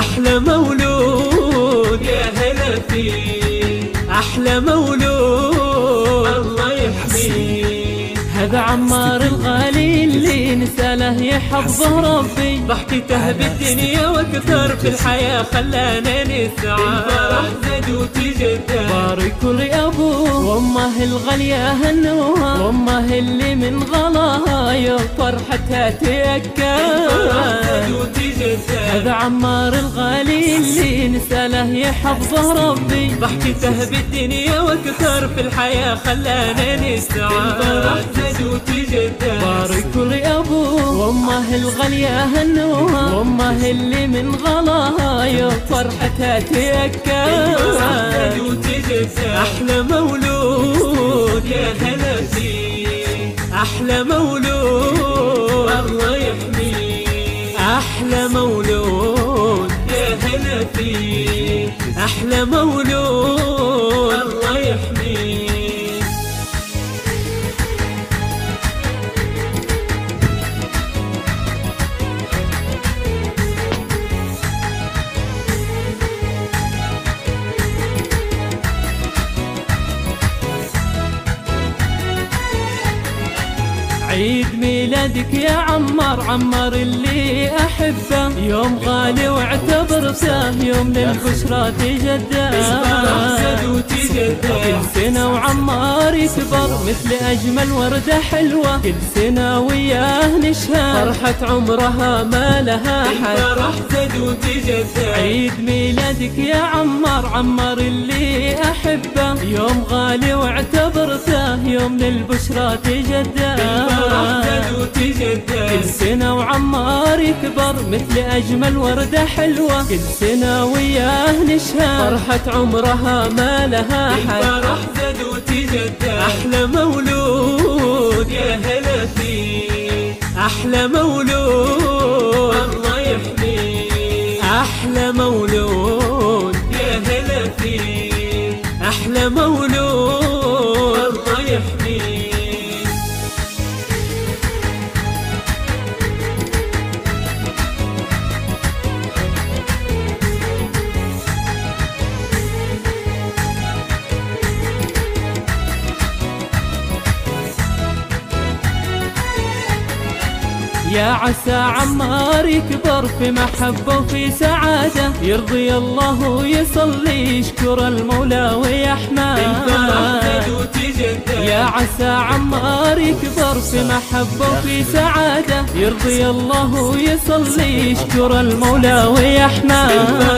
أحلى مولود يا هلا فيه، أحلى مولود الله يحميه. هذا عمار الغالي اللي نساله يحفظه ربي، ضحكته بالدنيا واكثر في الحياة خلانا نسعى. الفرح زاد وتجدد، بارك لأبوه وأمه الغالية هنوها، وأمه اللي من غلاها يوم فرحتها تأكد. هذا عمار الغالي اللي نساله يحفظه ربي، ضحكته بالدنيا واكثر في الحياة خلانا نسعى. الفرح زاد وتجدد، بارك لأبوه وأمه الغالية هنوها، وأمه اللي من غلاها يوم فرحتها تأكد. أحلى مولود يا هلا فيه، أحلى مولود الله يحميه. أحلى مولود يا هلا فيه، أحلى مولود الله يحميه. عيد ميلادك يا عمار، عمار اللي أحبه، يوم غالي واعتبرته يوم للبشرى تجدد. كل سنة وعمار يكبر مثل أجمل وردة حلوة، كل سنة وياه نشهد فرحة عمرها ما لها حد. عيد ميلادك يا عمار، عمار اللي أحبه، يوم غالي واعتبرته يوم للبشرى تجدد. كل سنة وعمار يكبر مثل أجمل وردة حلوة، كل سنة وياه نشهد فرحة عمرها ما لها حد. أحلى مولود يا هلا فيه، أحلى مولود الله يحميه. أحلى مولود يا هلا فيه، أحلى مولود الله يحميه. يا عسى عمار يكبر في محبة وفي سعادة، يرضي الله ويصلي يشكر المولى ويحمد. يا عسى عمار يكبر في محبة وفي سعادة، يرضي الله ويصلي يشكر المولى ويحمد.